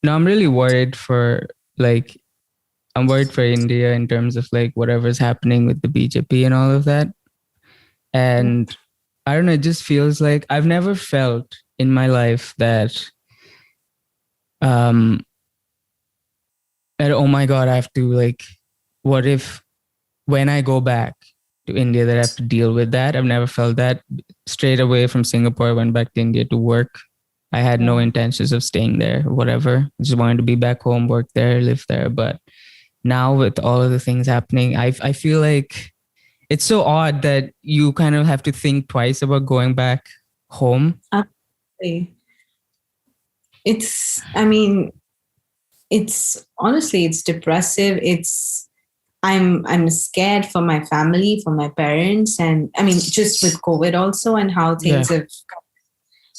No, I'm really worried for like I'm worried for India in terms of like whatever's happening with the BJP and all of that. And I don't know, it just feels like I've never felt in my life um that oh my God, I have to like what if when I go back to India that I have to deal with that. I've never felt that. Straight away from Singapore, I went back to India to work. I had no intentions of staying there, whatever. I just wanted to be back home, work there, live there. But now with all of the things happening, I feel like it's so odd that you kind of have to think twice about going back home. Absolutely. I mean, it's honestly, it's depressive. I'm scared for my family, for my parents, and I mean, just with COVID also, and how things have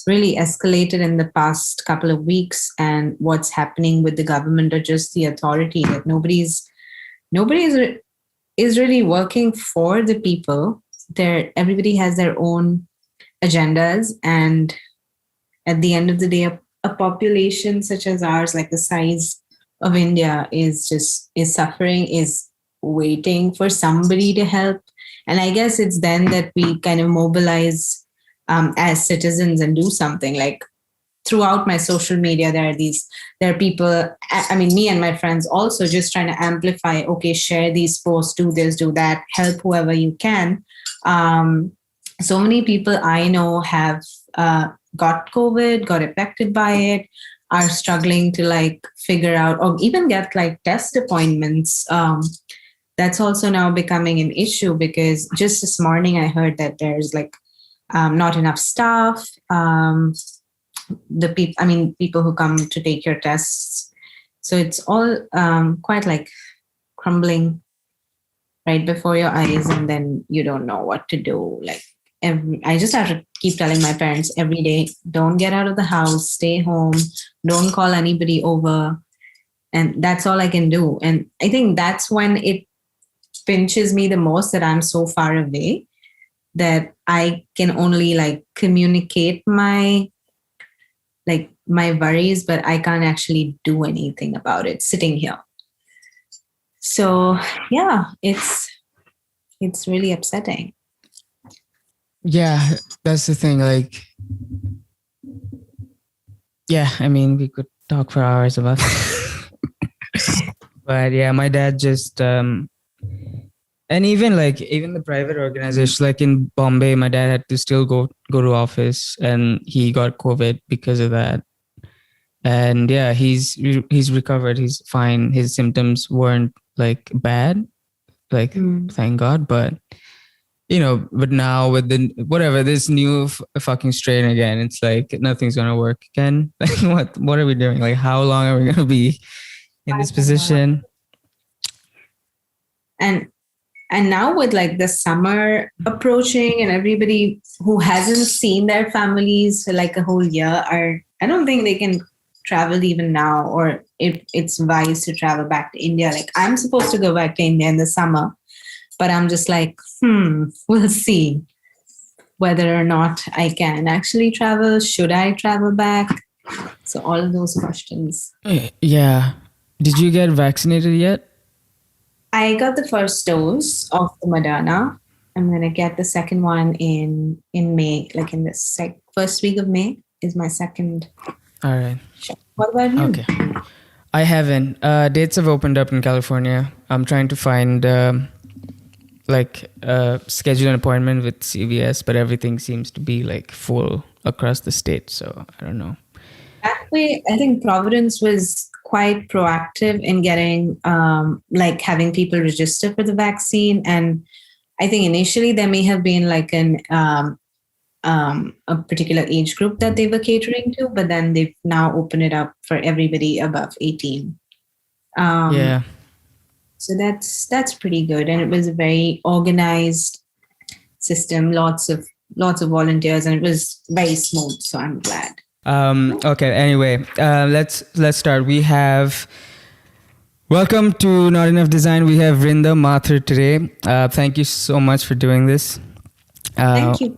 really escalated in the past couple of weeks, and what's happening with the government or just the authority, that nobody is really working for the people. Everybody has their own agendas, and at the end of the day, a population such as ours, like the size of India, is suffering, is waiting for somebody to help. And I guess it's then that we kind of mobilize as citizens and do something. Like throughout my social media, there are people, I mean, me and my friends also just trying to amplify, okay, share these posts, do this, do that, help whoever you can. So many people I know have got COVID, got affected by it, are struggling to like figure out or even get like test appointments. That's also now becoming an issue, because just this morning I heard that there's like not enough staff. People who come to take your tests. So it's all quite like crumbling right before your eyes, and then you don't know what to do. Like I just have to keep telling my parents every day, don't get out of the house, stay home, don't call anybody over. And that's all I can do. And I think that's when it pinches me the most, that I'm so far away that I can only like communicate my worries, but I can't actually do anything about it sitting here. So yeah, it's really upsetting. Yeah, that's the thing. Like, yeah, I mean, we could talk for hours about that. But yeah, my dad just and even the private organization, like in Bombay, my dad had to still go to office, and he got COVID because of that. And yeah, he's recovered. He's fine. His symptoms weren't like bad, like thank God. But but now with this new fucking strain again, it's like nothing's gonna work again. Like what are we doing? Like how long are we gonna be in this position? And now with like the summer approaching, and everybody who hasn't seen their families for like a whole year, I don't think they can travel even now, or if it's wise to travel back to India. Like I'm supposed to go back to India in the summer, but I'm just like, we'll see whether or not I can actually travel. Should I travel back? So all of those questions. Yeah. Did you get vaccinated yet? I got the first dose of the Moderna. I'm going to get the second one in May, like in the first week of May is my second. All right. What about you? Okay. I haven't. Dates have opened up in California. I'm trying to find schedule an appointment with CVS, but everything seems to be like full across the state. So I don't know. That way, I think Providence was quite proactive in getting having people register for the vaccine. And I think initially there may have been like a particular age group that they were catering to, but then they've now opened it up for everybody above 18. Yeah. So that's pretty good. And it was a very organized system, lots of volunteers, and it was very smooth. So I'm glad. Okay. Anyway, let's start. We have welcome to Not Enough Design. We have Vrinda Mathur today. Thank you so much for doing this. Thank you.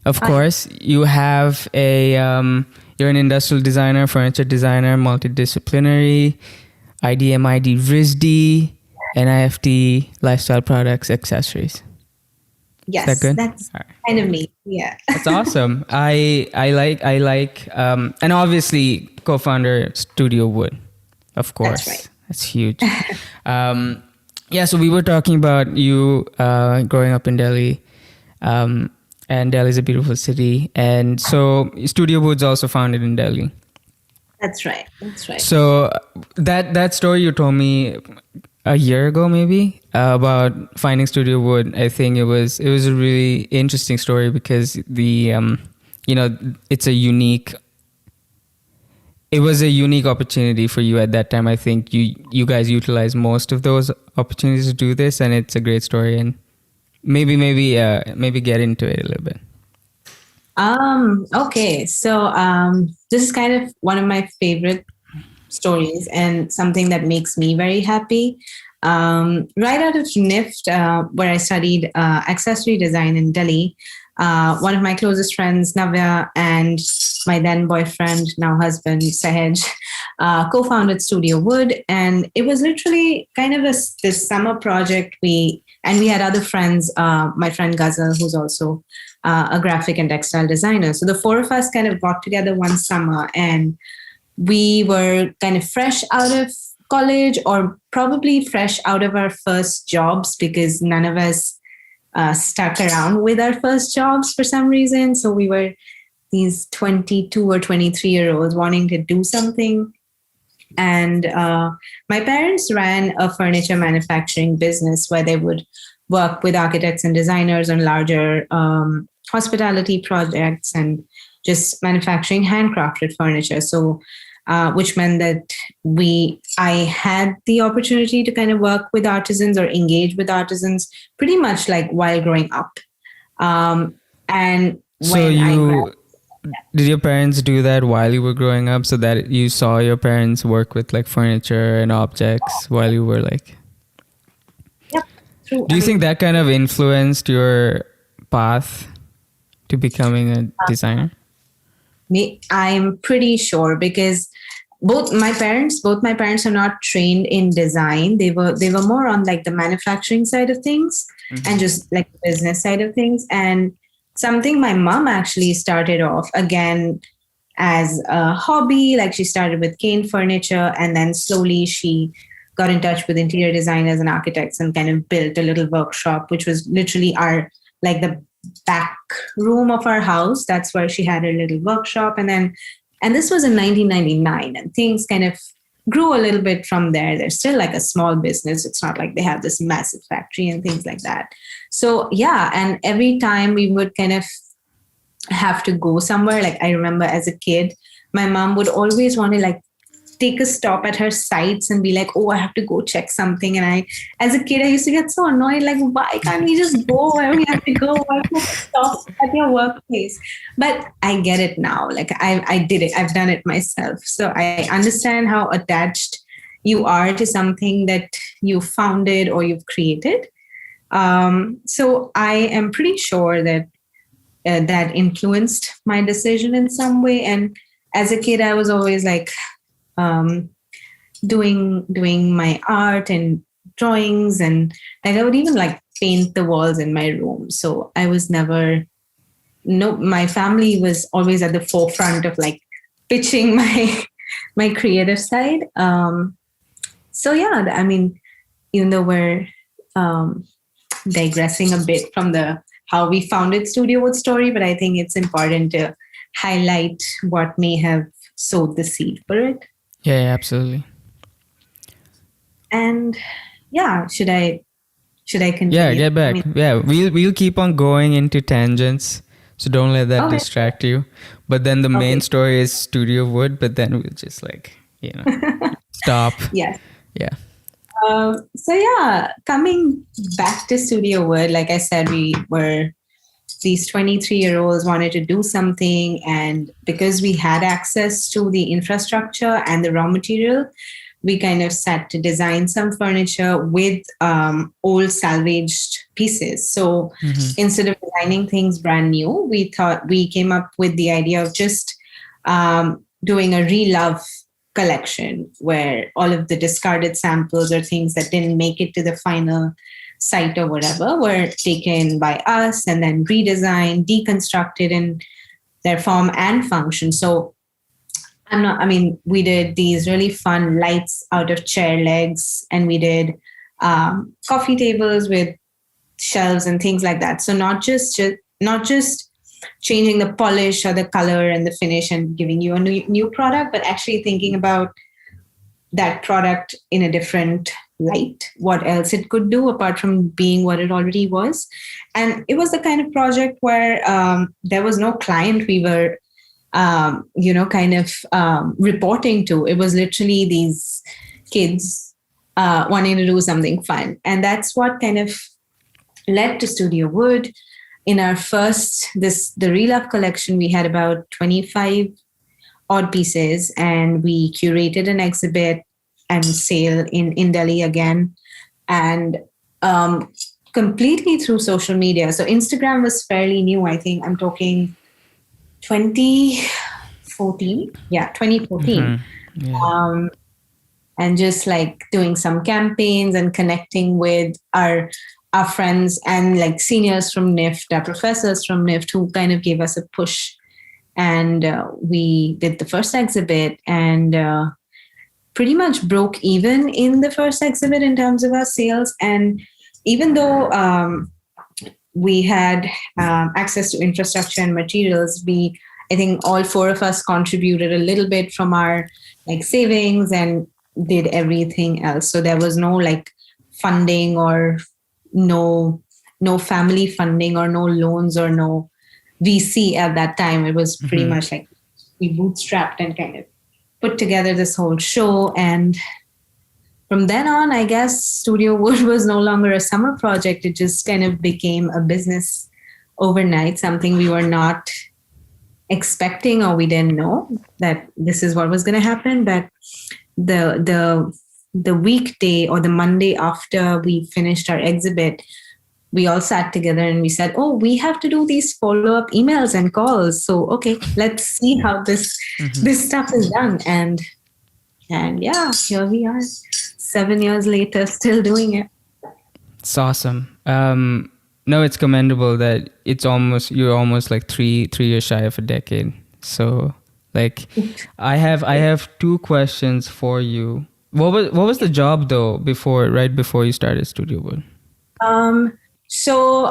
Of course, you have a You're an industrial designer, furniture designer, multidisciplinary, IDMID, RISD, NIFT, lifestyle products, accessories. Is that Yes, good? that's All right. kind of me. Yeah. That's awesome. I like and obviously co-founder Studio Wood, of course. That's right. That's huge. Yeah, so we were talking about you growing up in Delhi, and Delhi is a beautiful city, and so Studio Wood's also founded in Delhi. That's right. That's right. So that story you told me a year ago, maybe, about finding Studio Wood, I think it was a really interesting story because it's it was a unique opportunity for you at that time. I think you guys utilized most of those opportunities to do this, and it's a great story. And maybe get into it a little bit. Okay. So this is kind of one of my favorite stories and something that makes me very happy. Right out of NIFT, where I studied accessory design in Delhi, one of my closest friends, Navya, and my then boyfriend, now husband, Sahaj, co-founded Studio Wood. And it was literally kind of this summer project. We had other friends, my friend Ghazal, who's also a graphic and textile designer. So the four of us kind of got together one summer, and we were kind of fresh out of college, or probably fresh out of our first jobs, because none of us stuck around with our first jobs for some reason. So we were these 22 or 23-year-olds wanting to do something. And my parents ran a furniture manufacturing business where they would work with architects and designers on larger hospitality projects and just manufacturing handcrafted furniture. So which meant that I had the opportunity to kind of work with artisans or engage with artisans pretty much like while growing up. And so did your parents do that while you were growing up, so that you saw your parents work with like furniture and objects while you were like... Yep. True. Do you think that kind of influenced your path to becoming a designer? I'm pretty sure, because both my parents are not trained in design. They were more on like the manufacturing side of things, mm-hmm. and just like the business side of things. And something my mom actually started off again as a hobby. Like she started with cane furniture, and then slowly she got in touch with interior designers and architects and kind of built a little workshop, which was literally the back room of our house. That's where she had her little workshop. And this was in 1999, and things kind of grew a little bit from there. They're still like a small business. It's not like they have this massive factory and things like that. So yeah, and every time we would kind of have to go somewhere, like I remember as a kid, my mom would always want to like take a stop at her sites and be like, oh, I have to go check something. And as a kid, I used to get so annoyed, like, why can't we just go where we have to go? Why can't we stop at your workplace? But I get it now. Like I did it. I've done it myself. So I understand how attached you are to something that you founded or you've created. So I am pretty sure that that influenced my decision in some way. And as a kid, I was always like, doing my art and drawings, and like I would even like paint the walls in my room. So I was my family was always at the forefront of like pitching my creative side. So yeah, I mean, even though we're digressing a bit from how we founded Studio Wood story, but I think it's important to highlight what may have sowed the seed for it. Yeah, absolutely. And yeah, should I continue? Yeah, get back. We'll keep on going into tangents, so don't let that distract you. But then the main story is Studio Wood, but then we'll just like, stop. Yes. Yeah. So yeah, coming back to Studio Wood, like I said, we were these 23-year-olds wanted to do something, and because we had access to the infrastructure and the raw material, we kind of sat to design some furniture with old salvaged pieces. So instead of designing things brand new, we came up with the idea of just doing a relove collection where all of the discarded samples or things that didn't make it to the final site or whatever were taken by us and then redesigned, deconstructed in their form and function. So we did these really fun lights out of chair legs, and we did coffee tables with shelves and things like that. So not just changing the polish or the color and the finish and giving you a new product, but actually thinking about that product in a different light, what else it could do apart from being what it already was. And it was the kind of project where there was no client we were reporting to. It was literally these kids wanting to do something fun. And that's what kind of led to Studio Wood. In our first, the Relove collection, we had about 25 odd pieces, and we curated an exhibit and sale in Delhi again. And completely through social media. So Instagram was fairly new, I think. I'm talking 2014. Yeah, 2014. Mm-hmm. Yeah. And just like doing some campaigns and connecting with our friends and like seniors from NIFT, our professors from NIFT, who kind of gave us a push. And we did the first exhibit and pretty much broke even in the first exhibit in terms of our sales. And even though we had access to infrastructure and materials, I think all four of us contributed a little bit from our like savings and did everything else. So there was no like funding or no family funding or no loans or no VC at that time. It was pretty much like we bootstrapped and kind of put together this whole show. And from then on, I guess Studio Wood was no longer a summer project. It just kind of became a business overnight, something we were not expecting, or we didn't know that this is what was going to happen. But the weekday or the Monday after we finished our exhibit, we all sat together and we said, oh, we have to do these follow-up emails and calls. So, okay, let's see how this stuff is done. And yeah, here we are 7 years later, still doing it. It's awesome. No, it's commendable that you're almost like three years shy of a decade. So like I have two questions for you. What was the job though right before you started Studio Wood? So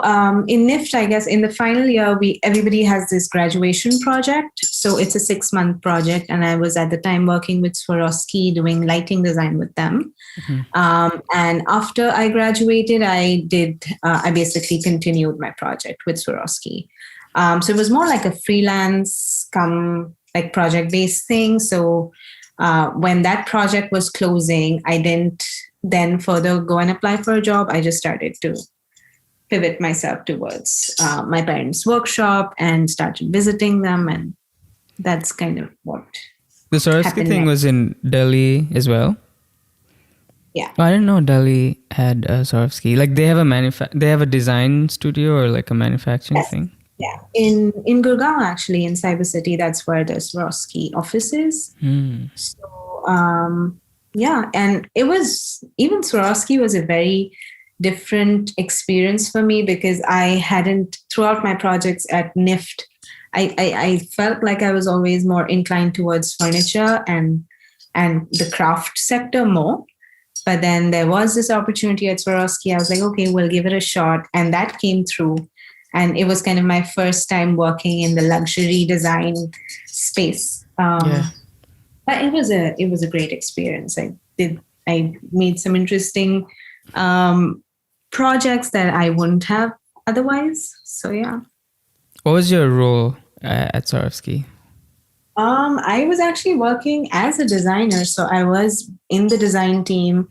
in NIFT, I guess in the final year, everybody has this graduation project. So it's a 6-month project. And I was at the time working with Swarovski doing lighting design with them. And after I graduated, I basically continued my project with Swarovski. So it was more like a freelance like project-based thing. So when that project was closing, I didn't then further go and apply for a job. I just started to pivot myself towards my parents' workshop and started visiting them. And that's kind of what the Swarovski thing was in Delhi as well? Yeah. I didn't know Delhi had a Swarovski. Like they have a design studio or like a manufacturing thing? Yeah. In Gurgaon, actually, in Cyber City, that's where the Swarovski office is. So, yeah. And even Swarovski was a very different experience for me because I hadn't, throughout my projects at NIFT, I felt like I was always more inclined towards furniture and the craft sector more. But then there was this opportunity at Swarovski. I was like, okay, we'll give it a shot. And that came through. And it was kind of my first time working in the luxury design space. But it was a great experience. I made some interesting projects that I wouldn't have otherwise. So yeah. What was your role at Swarovski? I was actually working as a designer. So I was in the design team,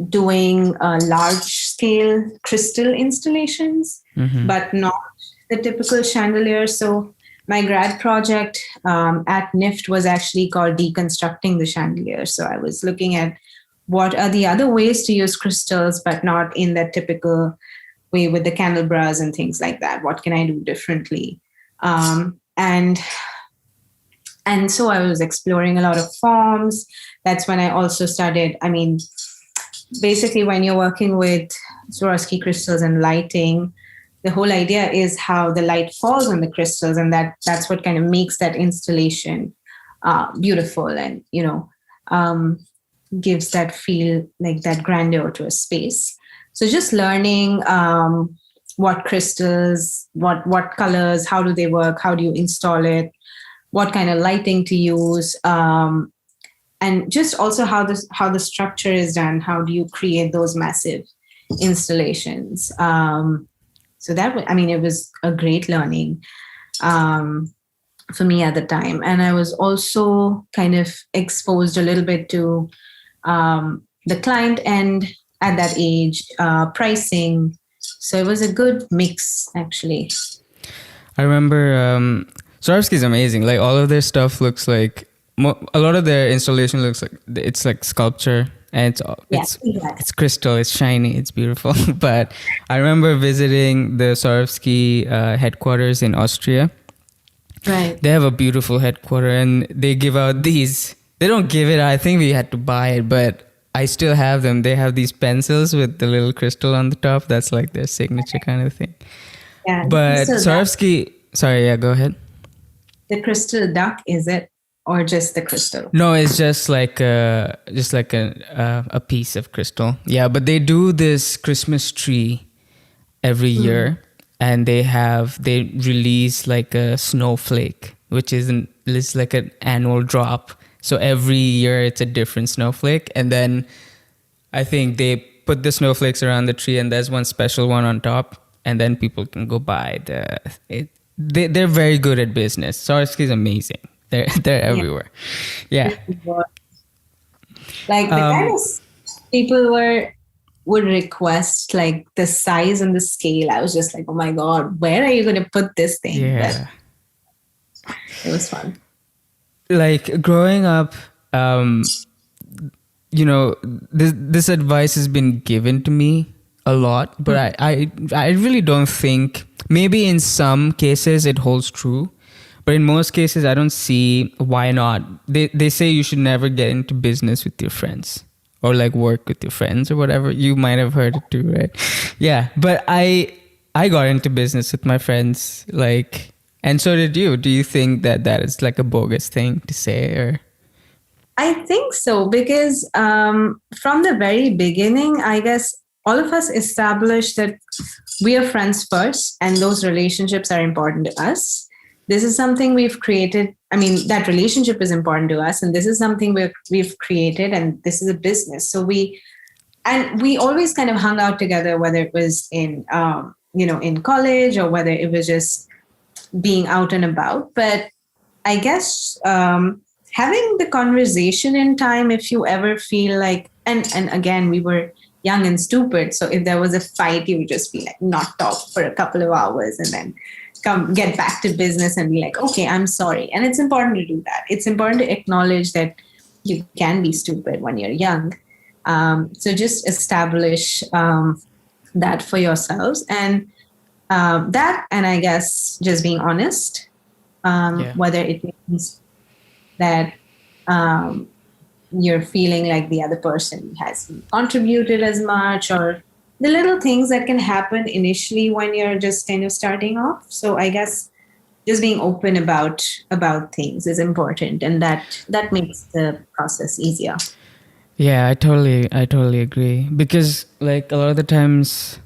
doing large-scale crystal installations, but not the typical chandelier. So my grad project at NIFT was actually called Deconstructing the Chandelier. So I was looking at what are the other ways to use crystals, but not in that typical way with the candelabras and things like that. What can I do differently? And And so I was exploring a lot of forms. That's when I also started, basically when you're working with Swarovski crystals and lighting, the whole idea is how the light falls on the crystals, and that's what kind of makes that installation beautiful, and gives that feel, like that grandeur to a space. So just learning what crystals, what colors, how do they work, how do you install it, what kind of lighting to use, and just also how the structure is done. How do you create those massive installations? So it was a great learning for me at the time. And I was also kind of exposed a little bit to the client end at that age, pricing. So it was a good mix, actually. I remember Swarovski is amazing. Like all of their stuff looks like a lot of their installation looks like it's like sculpture, and it's crystal, it's shiny, it's beautiful. But I remember visiting the Swarovski headquarters in Austria. Right. They have a beautiful headquarter, and they give out these. They don't give it. I think we had to buy it, but I still have them. They have these pencils with the little crystal on the top. That's like their signature kind of thing. Yeah. But Swarovski. Sorry, yeah, go ahead. The crystal duck, is it? Or just the crystal? No, it's just like a piece of crystal. Yeah, but they do this Christmas tree every year, and they release like a snowflake, which is like an annual drop. So every year it's a different snowflake, and then I think they put the snowflakes around the tree, and there's one special one on top, and then people can go buy they're very good at business. Swarovski is amazing. They're everywhere. Yeah. Like the kind of people would request like the size and the scale. I was just like, oh my God, where are you going to put this thing? Yeah. But it was fun. Like growing up, this advice has been given to me a lot, but I really don't think, maybe in some cases it holds true. But in most cases, I don't see why not. They say you should never get into business with your friends, or like work with your friends or whatever. You might have heard it too, right? Yeah. But I got into business with my friends, like, and so did you. Do you think that is like a bogus thing to say, or? I think so, because from the very beginning, I guess all of us established that we are friends first, and those relationships are important to us. This is something we've created. That relationship is important to us, and this is something we've created, and this is a business. So we always kind of hung out together, whether it was in college, or whether it was just being out and about. But I guess having the conversation in time, if you ever feel like, and again, we were young and stupid. So if there was a fight, you would just be like not talk for a couple of hours, and then get back to business and be like, okay, I'm sorry. And it's important to do that. It's important to acknowledge that you can be stupid when you're young. So just establish that for yourselves, and and I guess just being honest, whether it means that you're feeling like the other person hasn't contributed as much, or the little things that can happen initially when you're just kind of starting off. So I guess just being open about things is important, and that makes the process easier. Yeah, I totally agree, because like a lot of the times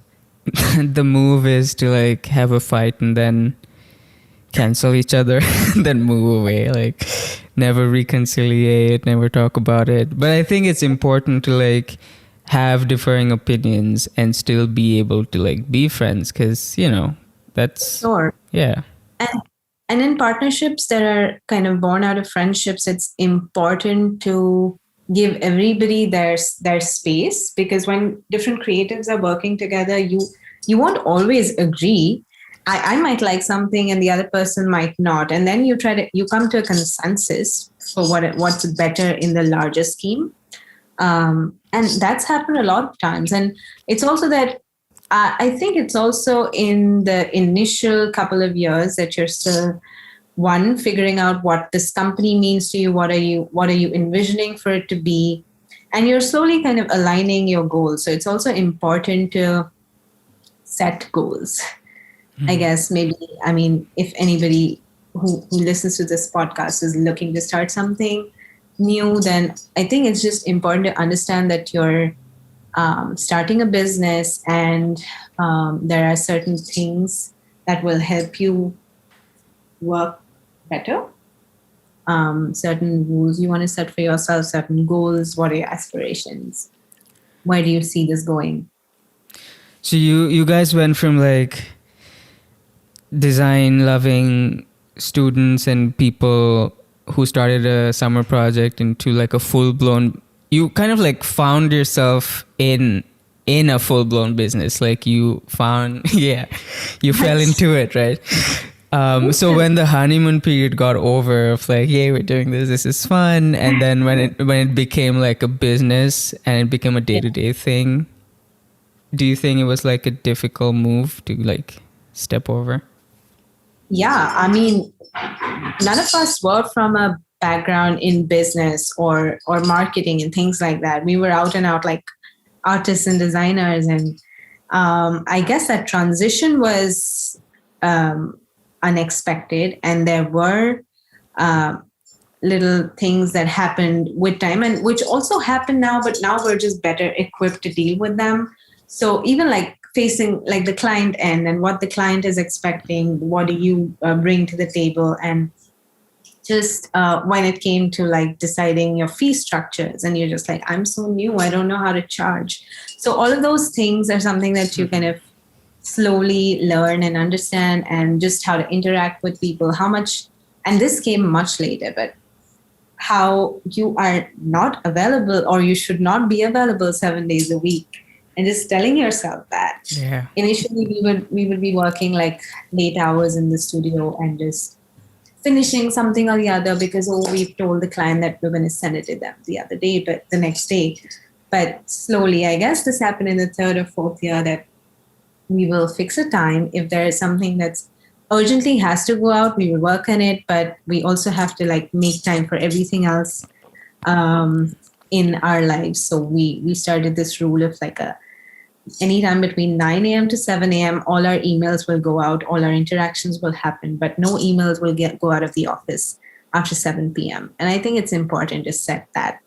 the move is to like have a fight and then cancel each other then move away, like never reconciliate, never talk about it. But I think it's important to like have differing opinions and still be able to like be friends, because that's sure. Yeah. And in partnerships that are kind of born out of friendships, it's important to give everybody their space, because when different creatives are working together, you won't always agree. I might like something and the other person might not, and then you come to a consensus for what's better in the larger scheme. And that's happened a lot of times. And it's also that I think it's also in the initial couple of years that you're still one, figuring out what this company means to you, what are you envisioning for it to be, and you're slowly kind of aligning your goals. So it's also important to set goals. I guess maybe, I mean, if anybody who listens to this podcast is looking to start something new, then I think it's just important to understand that you're starting a business, and there are certain things that will help you work better. Certain rules you want to set for yourself, certain goals. What are your aspirations? Where do you see this going? So you guys went from like design loving students and people who started a summer project into like a full blown, you kind of like found yourself in a full blown business. Like you found yeah, you fell into it, right? So when the honeymoon period got over of like, yay, we're doing this is fun, and then when it became like a business and it became a day-to-day thing, do you think it was like a difficult move to like step over? Yeah, I mean, none of us were from a background in business or marketing and things like that. We were out and out like artists and designers, and I guess that transition was unexpected, and there were little things that happened with time, and which also happen now, but now we're just better equipped to deal with them. So even like facing like the client end and what the client is expecting, what do you bring to the table, and just when it came to like deciding your fee structures, and you're just like, I'm so new, I don't know how to charge. So all of those things are something that you kind of slowly learn and understand, and just how to interact with people, how much, and this came much later, but how you are not available, or you should not be available 7 days a week, and just telling yourself that. Yeah. Initially we would be working like late hours in the studio and just finishing something or the other because, oh, we've told the client that we're going to send it to them the other day, but the next day. But slowly, I guess this happened in the third or fourth year, that we will fix a time. If there is something that's urgently has to go out, we will work on it, but we also have to like make time for everything else in our lives. So we started this rule of like anytime between 9 a.m. to 7 a.m., all our emails will go out, all our interactions will happen, but no emails will go out of the office after 7 p.m. And I think it's important to set that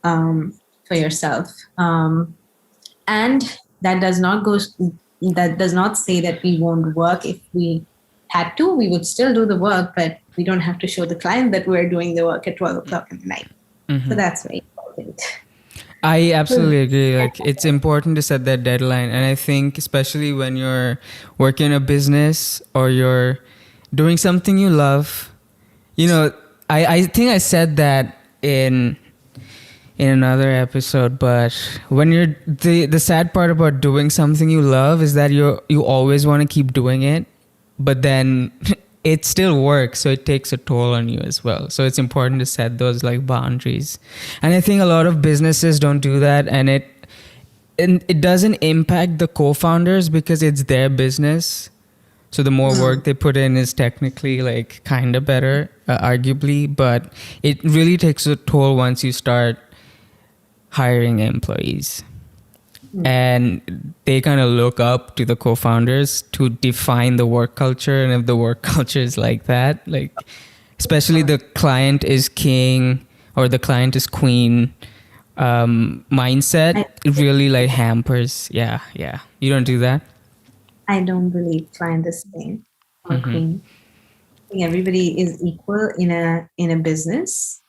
for yourself. And that does not say that we won't work. If we had to, we would still do the work, but we don't have to show the client that we're doing the work at 12 o'clock in the night. So that's very important. I absolutely agree. Like it's important to set that deadline. And I think especially when you're working a business or you're doing something you love, you know, I think I said that in another episode, but when you're the sad part about doing something you love is that you always want to keep doing it, but then it still works, so it takes a toll on you as well. So it's important to set those like boundaries. And I think a lot of businesses don't do that, and it doesn't impact the co-founders because it's their business. So the more work they put in is technically like kind of better, arguably, but it really takes a toll once you start hiring employees. And they kind of look up to the co-founders to define the work culture. And if the work culture is like that, like especially the client is king or the client is queen mindset, it really like hampers. Yeah. You don't do that? I don't believe client is king or queen. I think everybody is equal in a business.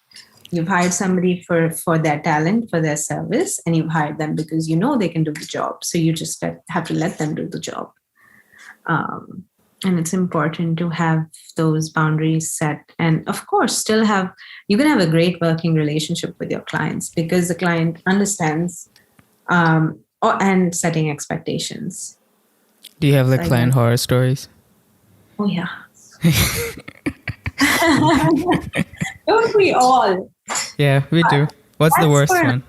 You've hired somebody for their talent, for their service, and you've hired them because you know they can do the job. So you just have to let them do the job. And it's important to have those boundaries set. And of course, you can have a great working relationship with your clients because the client understands and setting expectations. Do you have like client horror stories? Oh, yeah. Don't we all? Yeah, we do. What's the worst one?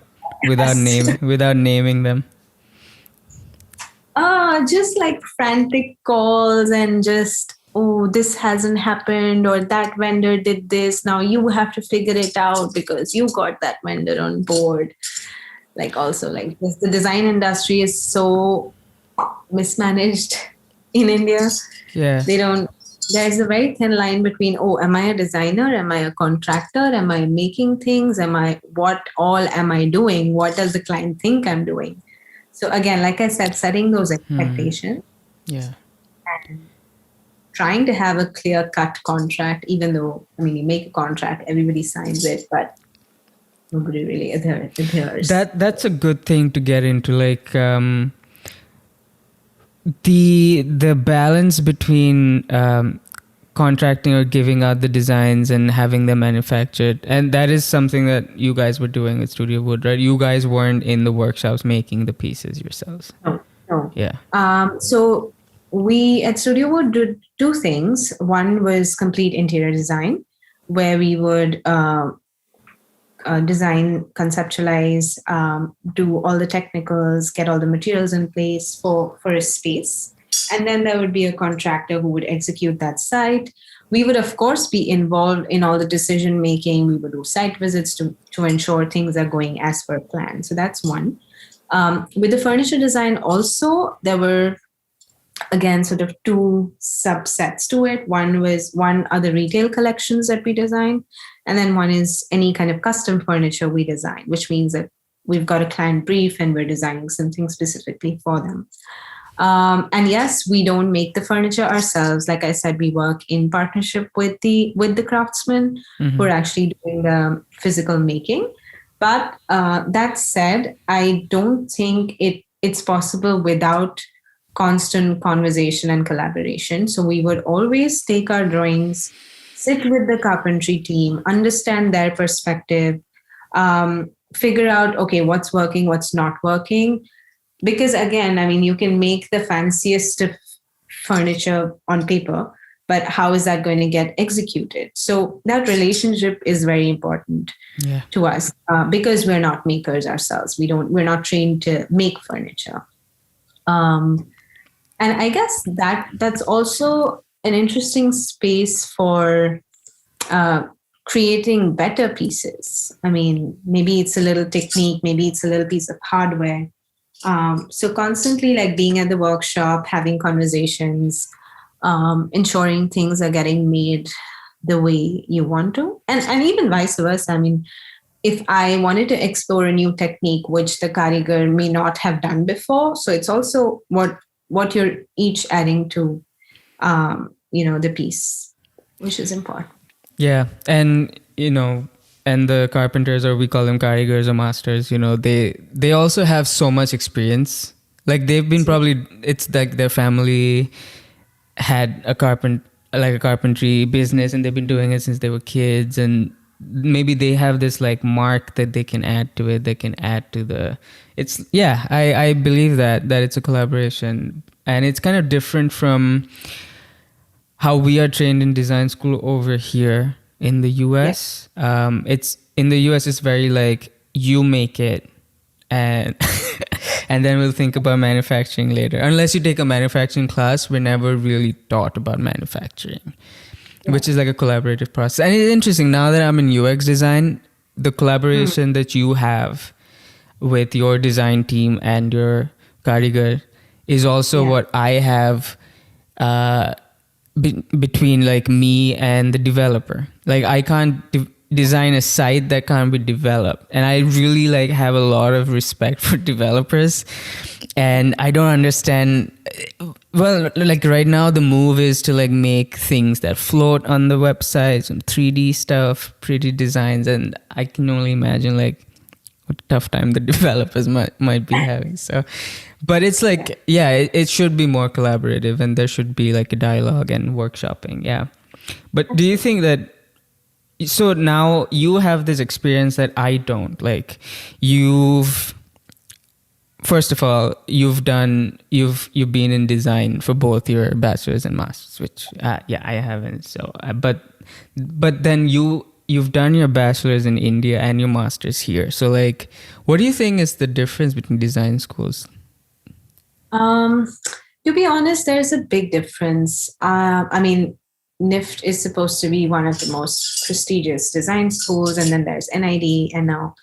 Without naming them. Just like frantic calls and just oh, this hasn't happened, or that vendor did this. Now you have to figure it out because you got that vendor on board. Like, also, like, the design industry is so mismanaged in India. Yeah. They don't, there's a very thin line between, oh, am I a designer? Am I a contractor? Am I making things? What all am I doing? What does the client think I'm doing? So again, like I said, setting those expectations Yeah. and trying to have a clear cut contract, even though, I mean, you make a contract, everybody signs it, but nobody really adheres. That's a good thing to get into, like the balance between contracting or giving out the designs and having them manufactured. And that is something that you guys were doing with Studio Wood, right? You guys weren't in the workshops making the pieces yourselves. No. Yeah. So we at Studio Wood did two things. One was complete interior design, where we would design, conceptualize, do all the technicals, get all the materials in place for a space. And then there would be a contractor who would execute that site. We would, of course, be involved in all the decision making. We would do site visits to ensure things are going as per plan. So that's one. With the furniture design also, there were, again, sort of two subsets to it. One are the retail collections that we design, and then one is any kind of custom furniture we design, which means that we've got a client brief and we're designing something specifically for them. And yes, we don't make the furniture ourselves. Like I said, we work in partnership with the craftsmen who are actually doing the physical making. But that said, I don't think it's possible without constant conversation and collaboration. So we would always take our drawings, sit with the carpentry team, understand their perspective, figure out, okay, what's working, what's not working. Because again, I mean, you can make the fanciest of furniture on paper, but how is that going to get executed? So that relationship is very important to us, because we're not makers ourselves. We're not trained to make furniture. And I guess that's also an interesting space for creating better pieces. I mean, maybe it's a little technique, maybe it's a little piece of hardware. So constantly, like, being at the workshop, having conversations, ensuring things are getting made the way you want to, and even vice versa. I mean, if I wanted to explore a new technique which the karigar may not have done before, so it's also what you're each adding to the piece, which is important. Yeah. And and the carpenters, or we call them karigars or masters, they also have so much experience. Like, they've been probably, it's like their family had a carpentry business, and they've been doing it since they were kids, and maybe they have this like mark that they can add to it. They can add to I believe that it's a collaboration, and it's kind of different from how we are trained in design school over here in the US. It's in the US, it's very like, you make it, and and then we'll think about manufacturing later. Unless you take a manufacturing class, we're never really taught about manufacturing, which is like a collaborative process. And it's interesting, now that I'm in UX design, the collaboration that you have with your design team and your karigar is also what I have between like me and the developer. Like, I can't design a site that can't be developed, and I really like have a lot of respect for developers. And I don't understand, well, like right now the move is to like make things that float on the website, some 3D stuff, pretty designs, and I can only imagine like what a tough time the developers might be having. So, but it's like, it should be more collaborative, and there should be like a dialogue and workshopping. Yeah. But do you think that, so now you have this experience that I don't, like, first of all, you've been in design for both your bachelor's and master's, which I haven't. So, but then you've done your bachelor's in India and your master's here. So, like, what do you think is the difference between design schools? To be honest, there's a big difference. I mean, NIFT is supposed to be one of the most prestigious design schools, and then there's NID, and now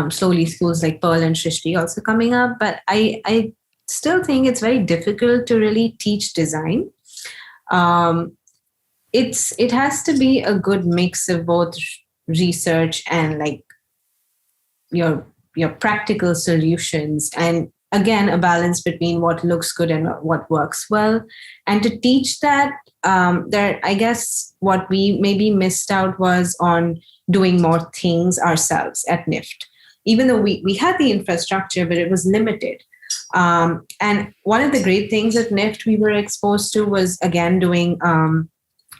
slowly schools like Pearl and Shrishti also coming up. But I still think it's very difficult to really teach design. Um, it has to be a good mix of both research and like your practical solutions, and again a balance between what looks good and what works well. And to teach that, there, I guess what we maybe missed out was on doing more things ourselves at NIFT, even though we had the infrastructure, but it was limited. And one of the great things at NIFT we were exposed to was again doing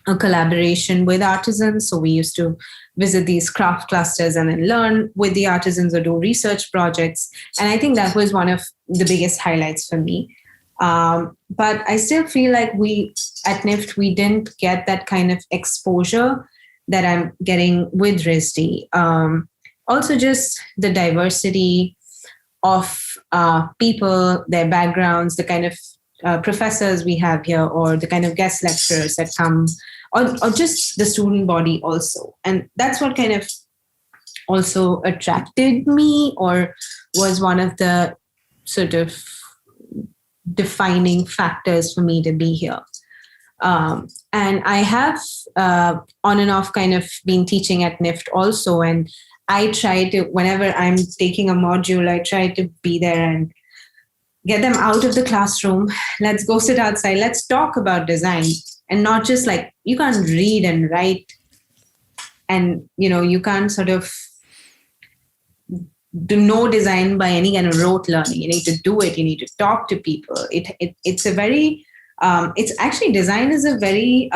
a collaboration with artisans. So we used to visit these craft clusters and then learn with the artisans or do research projects. And I think that was one of the biggest highlights for me. But I still feel like we at NIFT, we didn't get that kind of exposure that I'm getting with RISD. Also, just the diversity of people, their backgrounds, the kind of professors we have here, or the kind of guest lecturers that come, or just the student body also. And that's what kind of also attracted me, or was one of the sort of defining factors for me to be here. And I have on and off kind of been teaching at NIFT also. And I try to, whenever I'm taking a module, I try to be there and get them out of the classroom. Let's go sit outside. Let's talk about design, and not just like, you can't read and write, and you can't sort of do no design by any kind of rote learning. You need to do it. You need to talk to people. It's a very it's actually, design is a very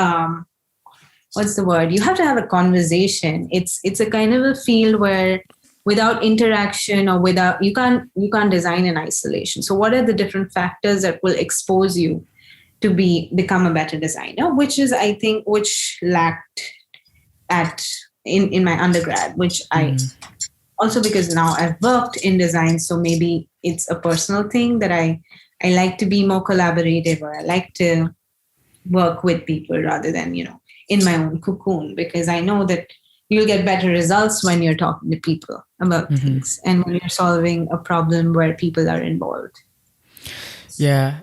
what's the word? You have to have a conversation. It's a kind of a field where without interaction, or without, you can't design in isolation. So what are the different factors that will expose you to become a better designer, which is, I think, which lacked in my undergrad, which I also, because now I've worked in design, so maybe it's a personal thing that I like to be more collaborative, or I like to work with people rather than, in my own cocoon, because I know that you'll get better results when you're talking to people about things, and when you're solving a problem where people are involved. Yeah.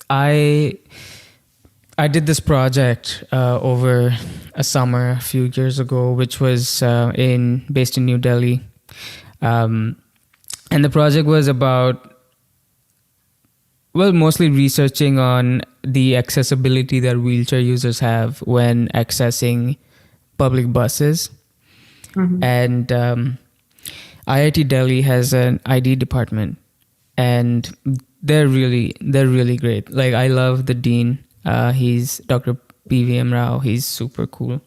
I did this project over a summer a few years ago, which was based in New Delhi. And the project was about, mostly researching on the accessibility that wheelchair users have when accessing public buses. And IIT Delhi has an ID department, and they're really great. Like, I love the dean. He's Dr. PVM Rao. He's super cool.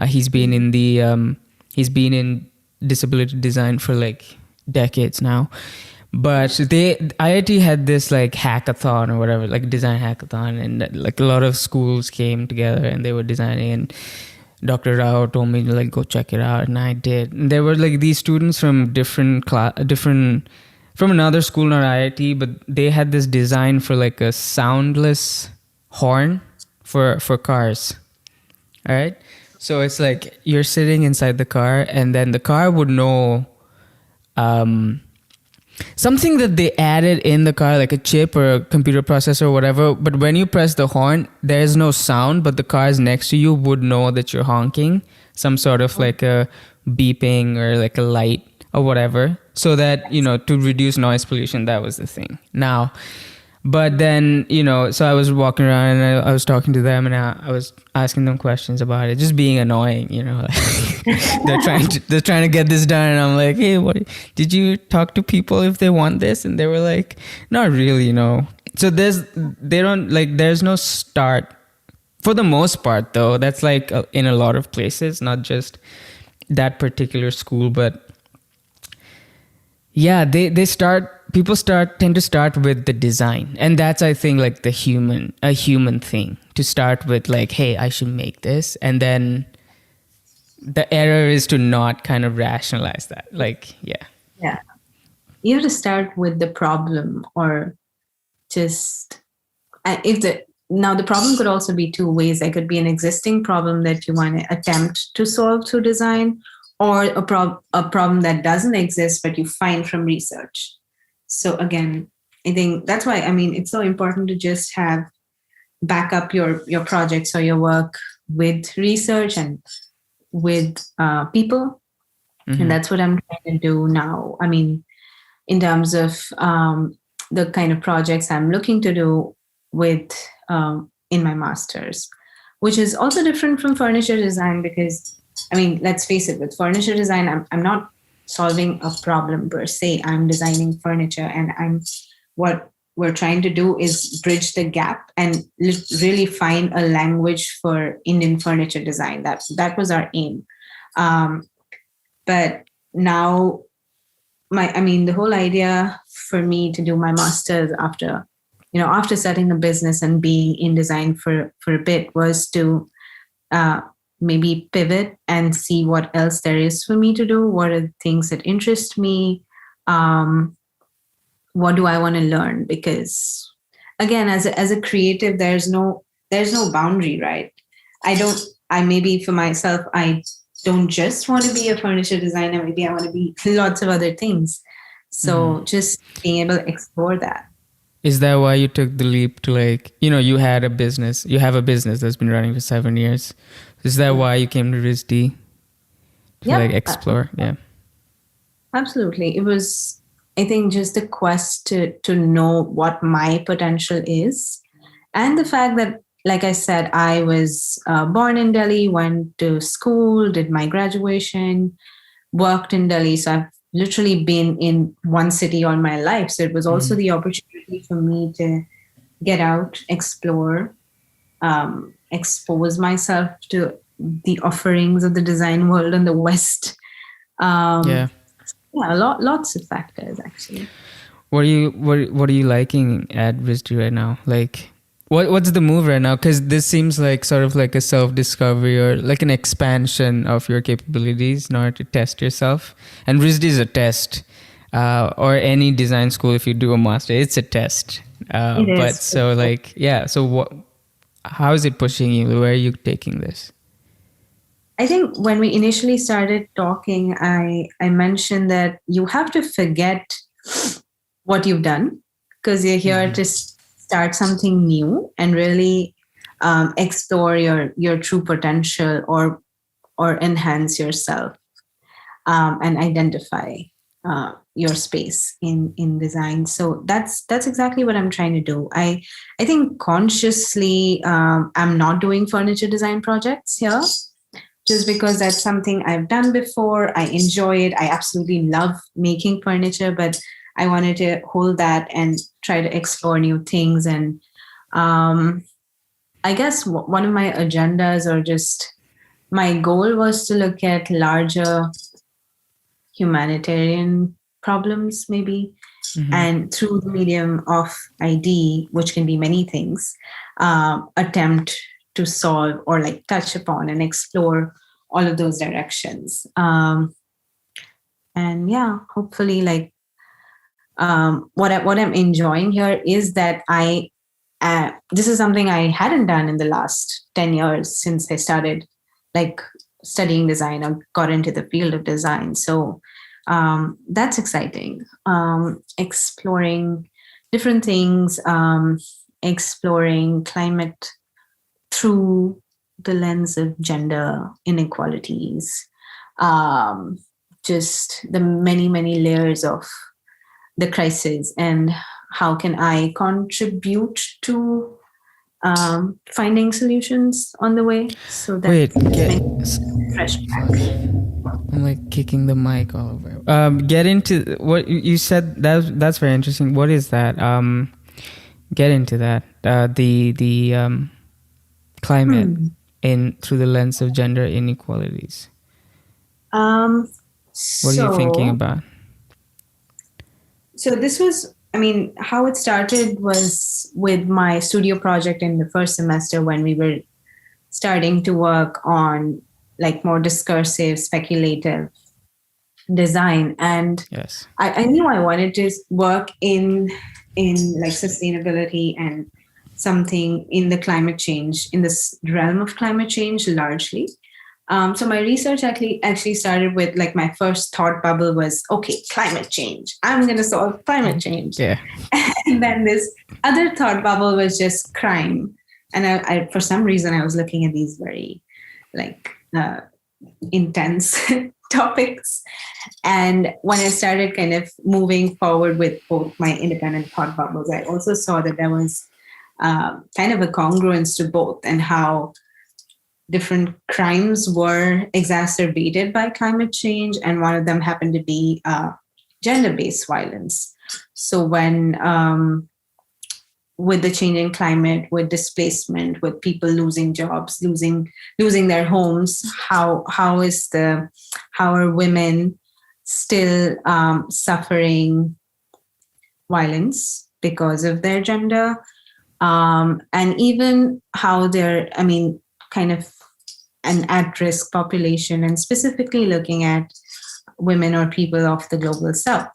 He's been in disability design for like decades now. But IIT had this like hackathon or whatever, like design hackathon, and like a lot of schools came together and they were designing, and Dr. Rao told me to like go check it out, and I did. And there were like these students from from another school, not IIT, but they had this design for like a soundless horn for cars. All right. So it's like you're sitting inside the car, and then the car would know something that they added in the car, like a chip or a computer processor or whatever. But when you press the horn, there's no sound, but the cars next to you would know that you're honking, some sort of like a beeping or like a light or whatever, so that, to reduce noise pollution. That was the thing. Now, but then, so I was walking around and I was talking to them, and I was asking them questions about it, just being annoying, like they're trying to get this done, and I'm like, hey, what did you talk to people if they want this? And they were like, not really, So there's no start for the most part, though. That's like in a lot of places, not just that particular school, but yeah, people tend to start with the design, and that's, I think, like a human thing to start with, like, hey, I should make this, and then the error is to not kind of rationalize that, like, yeah, you have to start with the problem, or just now the problem could also be two ways. There could be an existing problem that you want to attempt to solve through design, or a problem that doesn't exist but you find from research. So again, I think that's why, it's so important to just back up your projects or your work with research and with people. Mm-hmm. And that's what I'm trying to do now. In terms of the kind of projects I'm looking to do with in my master's, which is also different from furniture design, because let's face it, with furniture design, I'm not solving a problem per se. I'm designing furniture, and what we're trying to do is bridge the gap and really find a language for Indian furniture design. That was our aim. But now the whole idea for me to do my master's after starting a business and being in design for a bit was to maybe pivot and see what else there is for me to do. What are the things that interest me? What do I want to learn? Because again, as a creative, there's no boundary, right? Maybe for myself, I don't just want to be a furniture designer. Maybe I want to be lots of other things. So just being able to explore that. Is that why you took the leap to you have a business that's been running for 7 years? Is that why you came to RISD to explore? Yeah. Absolutely. It was, I think, just the quest to know what my potential is. And the fact that, like I said, I was born in Delhi, went to school, did my graduation, worked in Delhi. So I've literally been in one city all my life. So it was also the opportunity for me to get out, explore, expose myself to the offerings of the design world in the West. Lots of factors actually. What are you liking at RISD right now? What's the move right now? Because this seems like sort of like a self-discovery or like an expansion of your capabilities in order to test yourself. And RISD is a test, or any design school. If you do a master, it's a test. So what? How is it pushing you? Where are you taking this? I think when we initially started talking, I mentioned that you have to forget what you've done, because you're here to start something new and really explore your true potential or enhance yourself, and identify your space in design. So that's exactly what I'm trying to do. I think consciously I'm not doing furniture design projects here, just because that's something I've done before. I enjoy it. I absolutely love making furniture, but I wanted to hold that and try to explore new things. And I guess one of my agendas, or just my goal, was to look at larger humanitarian problems, maybe, and through the medium of ID, which can be many things, attempt to solve or touch upon and explore all of those directions. And hopefully what I'm enjoying here is that this is something I hadn't done in the last 10 years since I started studying design or got into the field of design. So that's exciting. Exploring different things, exploring climate through the lens of gender inequalities, just the many, many layers of the crisis, and how can I contribute to finding solutions on the way. So that fresh back. I'm kicking the mic all over. Get into what you said. That's very interesting. What is that? Get into that. The climate through the lens of gender inequalities. What are you thinking about? So this was, how it started was with my studio project in the first semester, when we were starting to work on more discursive, speculative design. And yes, I knew I wanted to work in sustainability and something in the climate change, in this realm of climate change largely. So my research actually started with like my first thought bubble was, okay, climate change. I'm going to solve climate change. Yeah. And then this other thought bubble was just crime. And I for some reason, I was looking at these very like intense topics. And when I started kind of moving forward with both my independent thought bubbles, I also saw that there was kind of a congruence to both, and how different crimes were exacerbated by climate change. And one of them happened to be gender-based violence. So when with the changing climate, with displacement, with people losing jobs, losing their homes, how are women still suffering violence because of their gender, and even how they're, kind of an at-risk population, and specifically looking at women or people of the global south.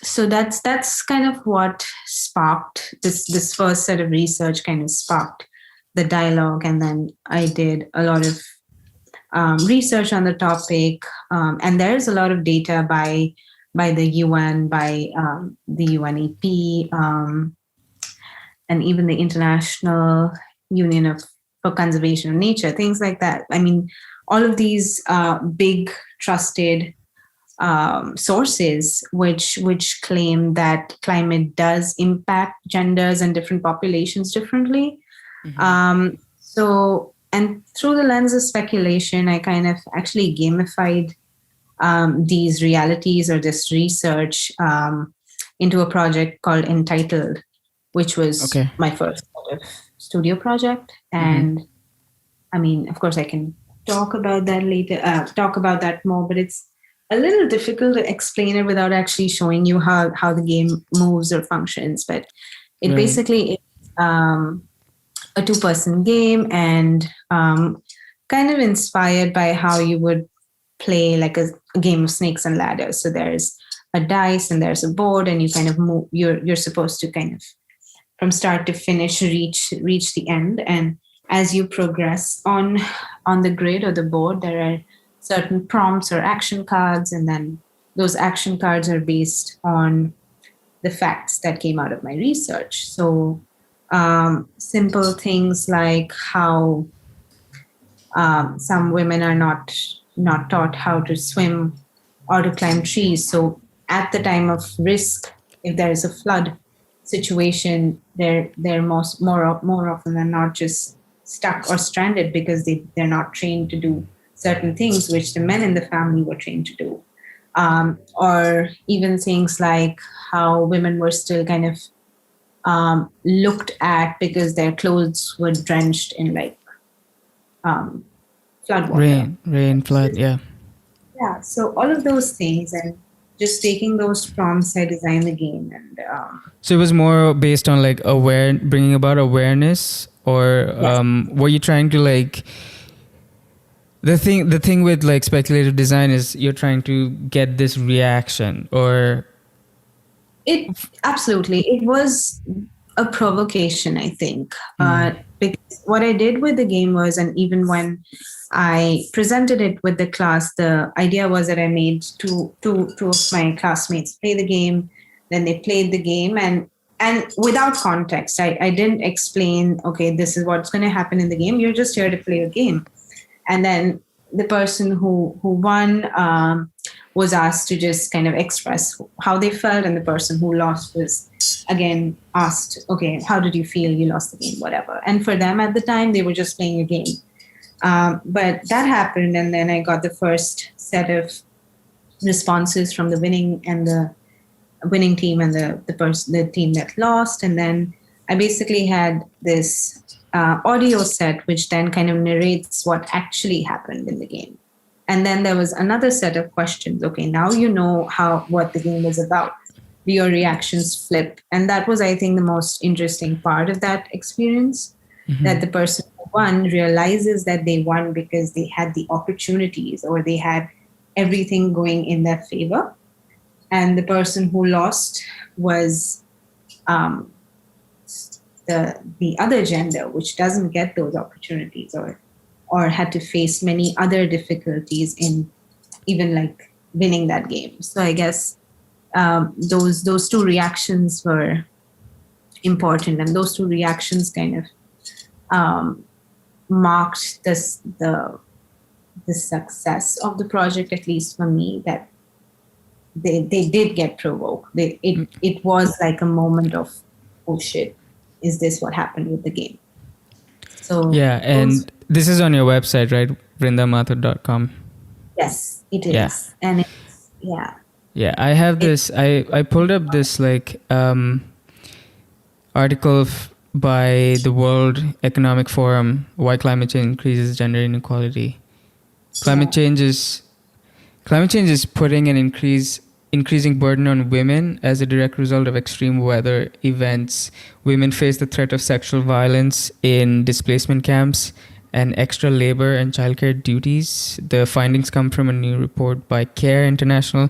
So that's kind of what sparked this first set of research, kind of sparked the dialogue. And then I did a lot of research on the topic, and there's a lot of data by the UN, by the UNEP, and even the International Union for Conservation of Nature, things like that. All of these big trusted sources which claim that climate does impact genders and different populations differently. Mm-hmm. So, and through the lens of speculation, I kind of actually gamified these realities or this research into a project called Entitled, which was my first sort of studio project. And of course, I can talk about that later, talk about that more, but it's a little difficult to explain it without actually showing you how the game moves or functions. But it basically is a two-person game, and kind of inspired by how you would play like a game of snakes and ladders. So there's a dice and there's a board, and you kind of move. You're supposed to kind of from start to finish reach the end. And as you progress on the grid or the board, there are certain prompts or action cards, and then those action cards are based on the facts that came out of my research. So simple things like how some women are not taught how to swim or to climb trees. So at the time of risk, if there is a flood situation, they're more often than not just stuck or stranded because they're not trained to do certain things which the men in the family were trained to do. Or even things like how women were still kind of looked at because their clothes were drenched in like flood water. Rain, flood, yeah. Yeah, so all of those things, and just taking those prompts, I designed the game. And so it was more based on like bringing about awareness, or yes. were you trying to like the thing with like speculative design is you're trying to get this reaction, or it was a provocation, I think. Because what I did with the game was, and even when I presented it with the class, the idea was that I made two of my classmates play the game. Then they played the game, and without context, I didn't explain, okay, this is what's going to happen in the game. You're just here to play a game. And then the person who won was asked to just kind of express how they felt, and the person who lost was again asked, okay, how did you feel? You lost the game, whatever. And for them at the time, they were just playing a game. But that happened, and then I got the first set of responses from the winning team and the team that lost. And then I basically had this audio set, which then kind of narrates what actually happened in the game. And then there was another set of questions. Okay, now you know what the game was about. Do your reactions flip? And that was, I think, the most interesting part of that experience, that the person who won realizes that they won because they had the opportunities, or they had everything going in their favor. And the person who lost was the other gender, which doesn't get those opportunities or had to face many other difficulties in even like winning that game. So I guess those two reactions were important, and those two reactions kind of marked the success of the project, at least for me, that they did get provoked. It was like a moment of, oh shit, is this what happened with the game? So Yeah, and this is on your website, right? VrindaMathur.com. Yes, it is. Yeah. And it's, yeah. Yeah, I have this. I pulled up this like article by the World Economic Forum, why climate change increases gender inequality. Climate change is putting an increasing burden on women as a direct result of extreme weather events. Women face the threat of sexual violence in displacement camps and extra labor and childcare duties. The findings come from a new report by CARE International.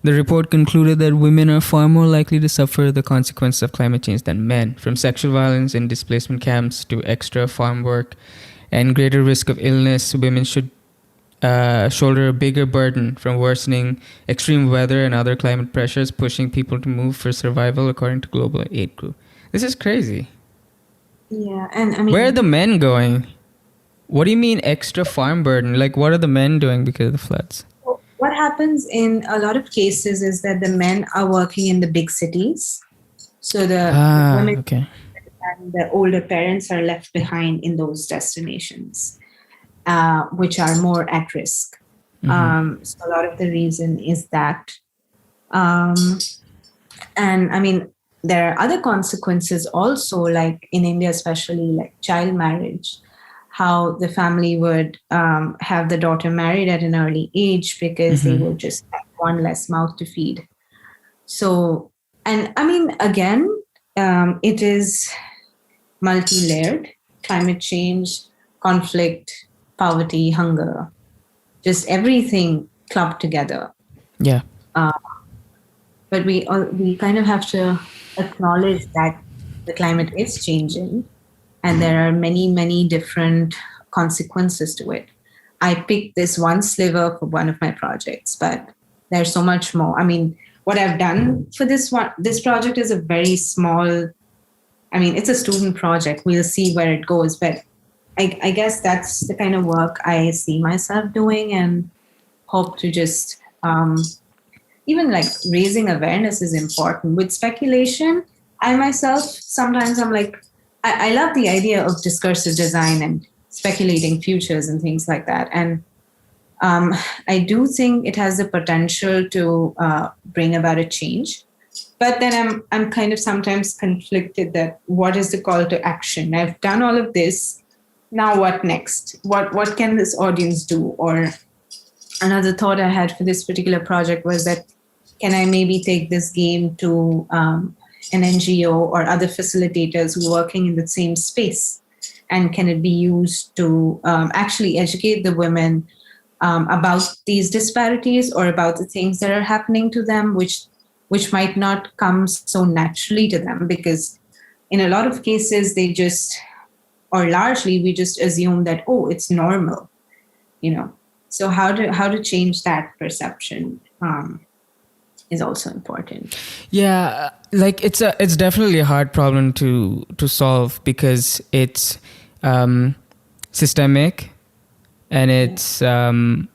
The report concluded that women are far more likely to suffer the consequences of climate change than men, from sexual violence in displacement camps to extra farm work and greater risk of illness. Women should shoulder a bigger burden from worsening extreme weather and other climate pressures, pushing people to move for survival, according to Global Aid Group. This is crazy. Yeah, and I mean, where are the men going? What do you mean extra farm burden? Like, what are the men doing because of the floods? What happens in a lot of cases is that the men are working in the big cities. So the women and the older parents are left behind in those destinations, which are more at risk. Mm-hmm. So a lot of the reason is that. And I mean, there are other consequences also, like in India, especially like child marriage, how the family would have the daughter married at an early age because they would just have one less mouth to feed. So, and I mean, again, it is multi-layered: climate change, conflict, poverty, hunger, just everything clubbed together. Yeah. But we kind of have to acknowledge that the climate is changing, and there are many, many different consequences to it. I picked this one sliver for one of my projects, but there's so much more. I mean, what I've done for this project is a very small, I mean, it's a student project. We'll see where it goes, but I guess that's the kind of work I see myself doing, and hope to just, even like raising awareness is important. With speculation, I myself, sometimes I'm like, I love the idea of discursive design and speculating futures and things like that. And I do think it has the potential to bring about a change. But then I'm kind of sometimes conflicted that what is the call to action? I've done all of this. Now what next? What can this audience do? Or another thought I had for this particular project was that, can I maybe take this game to an NGO or other facilitators who are working in the same space? And can it be used to actually educate the women about these disparities or about the things that are happening to them, which might not come so naturally to them? Because in a lot of cases, they just, or largely, we just assume that, oh, it's normal, you know. So how to change that perception is also important. Yeah, like it's definitely a hard problem to solve, because it's systemic, and it's there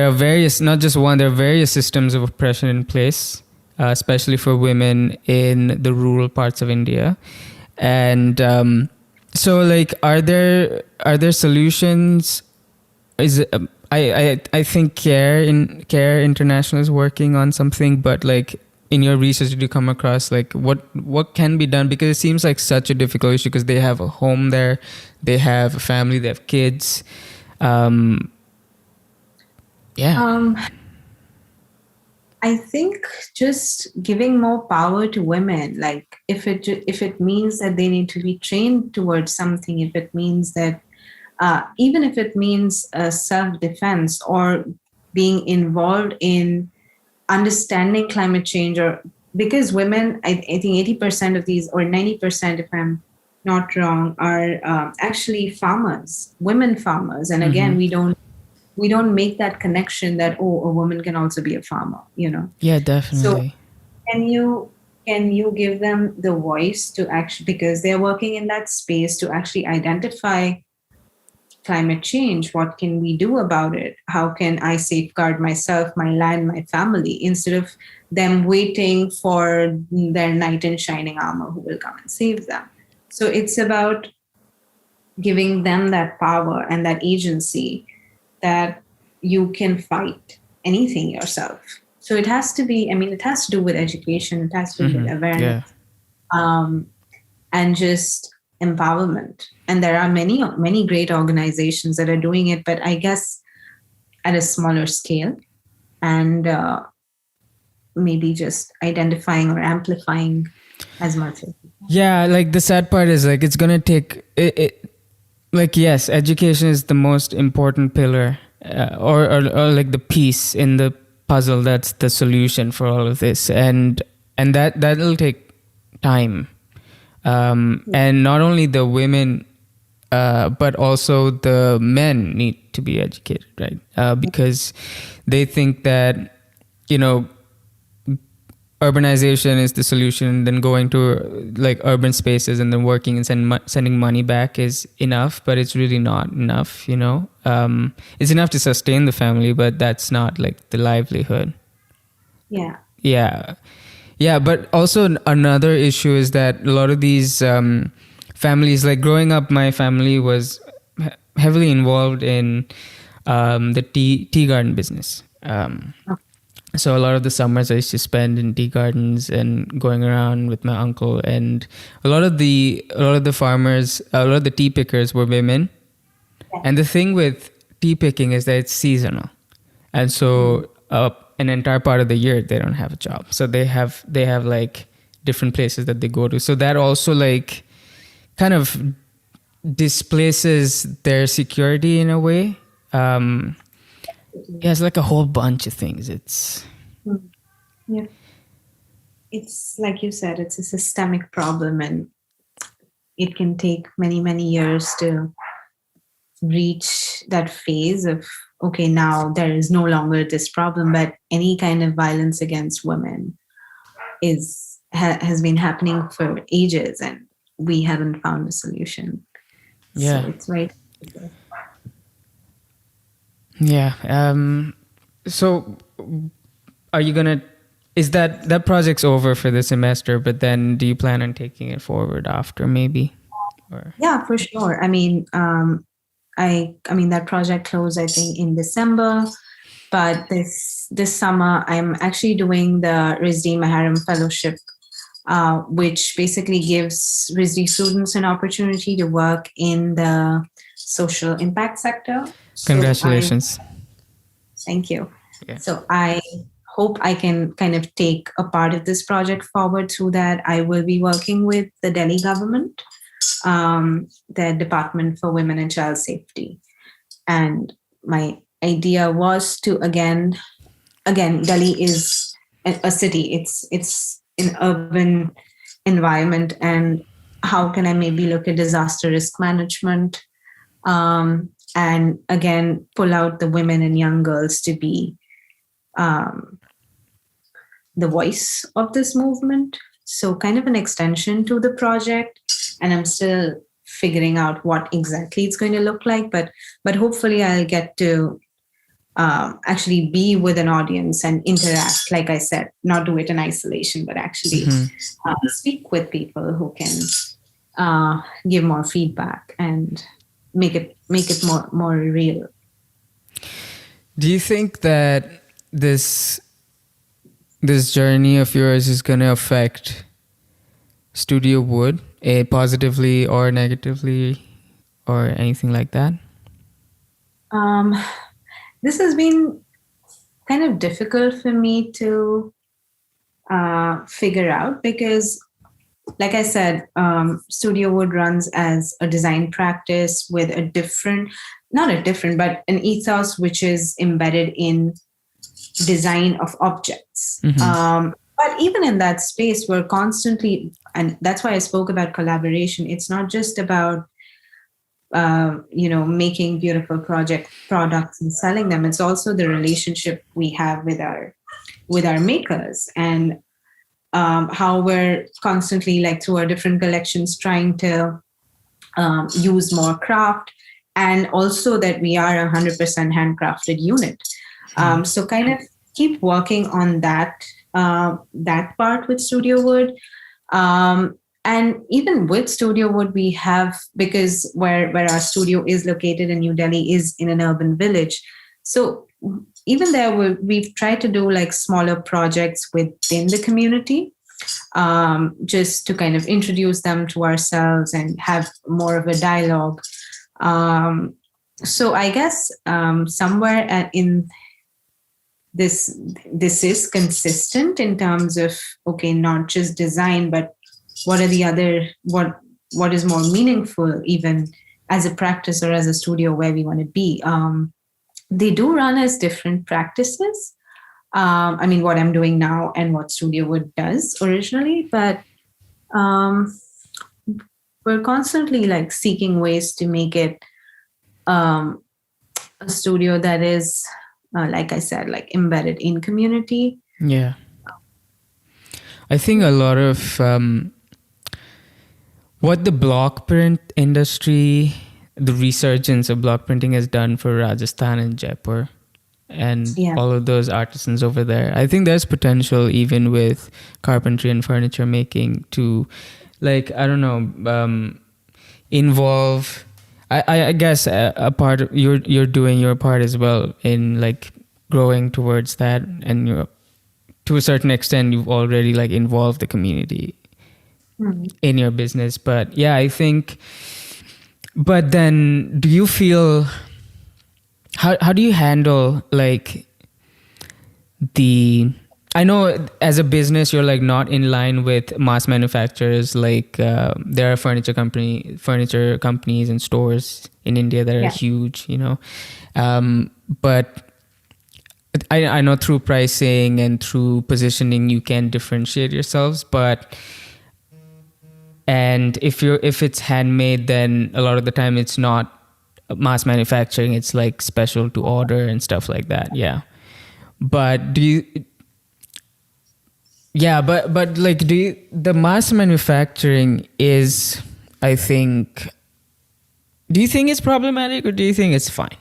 are various, not just one, there are various systems of oppression in place, especially for women in the rural parts of India. And so like, are there solutions? Is it, I think Care International is working on something, but like, in your research, did you come across like what can be done? Because it seems like such a difficult issue, because they have a home there, they have a family, they have kids. I think just giving more power to women, like if it means that they need to be trained towards something, if it means that even if it means self-defense or being involved in understanding climate change or because women, I think 80% of these, or 90%, if I'm not wrong, are actually farmers, women farmers. And again, we don't make that connection that, oh, a woman can also be a farmer, Yeah, So definitely. can you give them the voice to actually, because they're working in that space, to actually identify climate change? What can we do about it? How can I safeguard myself, my land, my family, instead of them waiting for their knight in shining armor who will come and save them? So it's about giving them that power and that agency, that you can fight anything yourself. So it has to be, it has to do with education, it has to do with awareness, Yeah. um, and just empowerment. And there are many, many great organizations that are doing it, but I guess at a smaller scale, and maybe just identifying or amplifying as much as. Yeah, like the sad part is like it's gonna take it. Like yes, education is the most important pillar, or like the piece in the puzzle that's the solution for all of this, and that'll take time, and not only the women, but also the men need to be educated, right? Because they think that you know urbanization is the solution, then going to like urban spaces and then working and sending money back is enough, but it's really not enough. It's enough to sustain the family, but that's not like the livelihood. Yeah. Yeah, but also another issue is that a lot of these families, like growing up, my family was heavily involved in the tea garden business. So a lot of the summers I used to spend in tea gardens and going around with my uncle, and a lot of the farmers, a lot of the tea pickers were women. And the thing with tea picking is that it's seasonal, and so an entire part of the year they don't have a job. So they have like different places that they go to. So that also like kind of displaces their security in a way. Yeah, it's like a whole bunch of things. Yeah. It's like you said, it's a systemic problem, and it can take many, many years to reach that phase of, okay, now there is no longer this problem, but any kind of violence against women has been happening for ages, and we haven't found a solution. Yeah. So it's right. Yeah. So are you gonna? Is that project's over for the semester? But then, do you plan on taking it forward after, maybe? Or? Yeah, for sure. I mean, that project closed, I think, in December. But this summer, I'm actually doing the RISD Maharam Fellowship, which basically gives RISD students an opportunity to work in the social impact sector. Congratulations. Thank you. Yeah. So I hope I can kind of take a part of this project forward. Through that, I will be working with the Delhi government, the Department for Women and Child Safety. And my idea was to, again, Delhi is a city. It's an urban environment, and how can I maybe look at disaster risk management, and again pull out the women and young girls to be the voice of this movement. So kind of an extension to the project, and I'm still figuring out what exactly it's going to look like, but hopefully I'll get to actually be with an audience and interact, like I said, not do it in isolation, but actually speak with people who can give more feedback and make it more real. Do you think that this journey of yours is going to affect Studio Wood, positively or negatively, or anything like that? This has been kind of difficult for me to figure out, because, like I said, Studio Wood runs as a design practice with but an ethos which is embedded in design of objects. But even in that space, we're constantly, and that's why I spoke about collaboration. It's not just about making beautiful products and selling them. It's also the relationship we have with our makers, and how we're constantly, like, through our different collections, trying to use more craft, and also that we are 100% handcrafted unit. So kind of keep working on that part with Studio Wood. And even with Studio Wood, we have, because where our studio is located in New Delhi is in an urban village. So even there, we've tried to do like smaller projects within the community, just to kind of introduce them to ourselves and have more of a dialogue. So I guess somewhere in this is consistent in terms of, okay, not just design, but what are the other, what is more meaningful, even as a practice or as a studio where we want to be. They do run as different practices. I mean, what I'm doing now and what Studio Wood does originally, but we're constantly like seeking ways to make it a studio that is, like I said, like embedded in community. Yeah. I think a lot of what the block print industry, the resurgence of block printing has done for Rajasthan and Jaipur and all of those artisans over there. I think there's potential even with carpentry and furniture making to, like, I don't know, involve, I guess a part of, you're doing your part as well in like growing towards that, and you're, to a certain extent, you've already like involved the community in your business. But yeah, I think, but then do you feel, how do you handle like I know as a business you're like not in line with mass manufacturers, like there are furniture companies and stores in India that are huge, you know, but I know through pricing and through positioning you can differentiate yourselves, and if it's handmade, then a lot of the time it's not mass manufacturing, it's like special to order and stuff like that. Yeah. But the mass manufacturing is, I think, do you think it's problematic or do you think it's fine?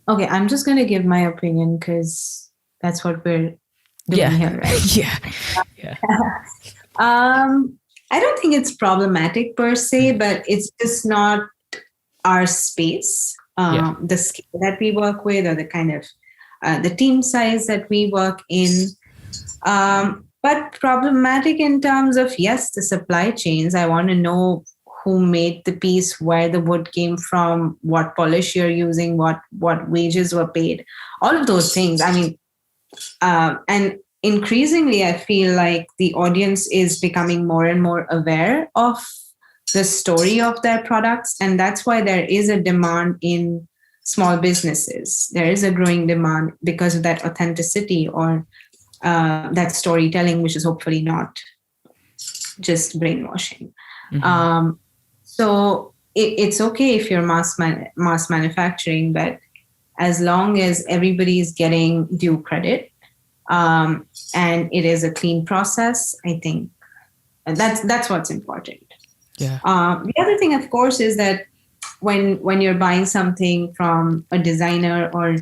Okay, I'm just going to give my opinion because that's what we're doing here, right? Yeah. I don't think it's problematic per se, but it's just not our space. The scale that we work with, or the kind of the team size that we work in. But problematic in terms of, yes, the supply chains. I want to know who made the piece, where the wood came from, what polish you're using, what wages were paid, all of those things. I mean, and increasingly, I feel like the audience is becoming more and more aware of the story of their products. And that's why there is a demand in small businesses. There is a growing demand because of that authenticity, or that storytelling, which is hopefully not just brainwashing. Mm-hmm. So it's okay if you're mass manufacturing, but as long as everybody is getting due credit, and it is a clean process, I think that's what's important. Yeah. The other thing, of course, is that when you're buying something from a designer or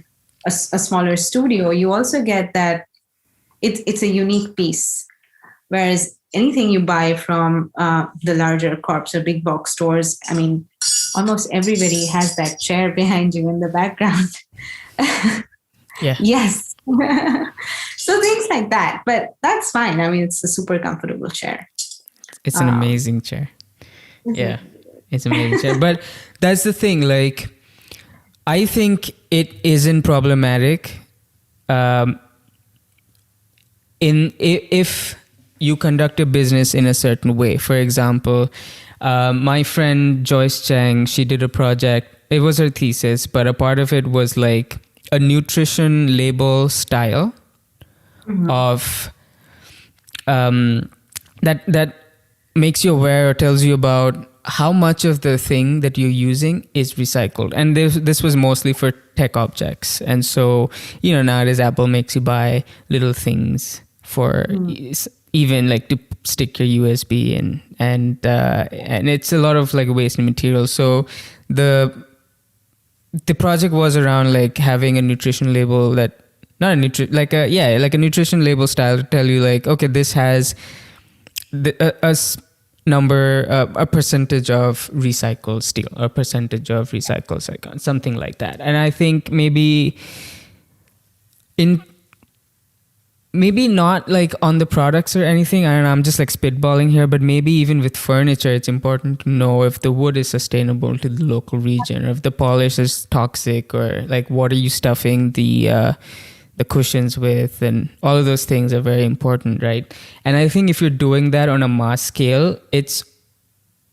a smaller studio, you also get that it's a unique piece. Whereas anything you buy from the larger corps or big box stores, I mean, almost everybody has that chair behind you in the background. Yeah. Yes. So things like that. But that's fine. I mean, it's a super comfortable chair. It's an amazing chair. Yeah, it's an amazing chair. But that's the thing. Like, I think it isn't problematic if you conduct a business in a certain way. For example, my friend Joyce Chang, she did a project. It was her thesis, but a part of it was like a nutrition label style Mhm. of that makes you aware or tells you about how much of the thing that you're using is recycled. And this was mostly for tech objects. And so, nowadays Apple makes you buy little things for even like to stick your USB in, and it's a lot of like waste material. So the project was around like having a nutrition label that not a like a nutrition label style to tell you like, okay, this has number a percentage of recycled steel, a percentage of recycled silicon, something like that. And I think maybe not like on the products or anything. I don't know, I'm just like spitballing here, but maybe even with furniture, it's important to know if the wood is sustainable to the local region, or if the polish is toxic, or like what are you stuffing the cushions with, and all of those things are very important, right? And I think if you're doing that on a mass scale, it's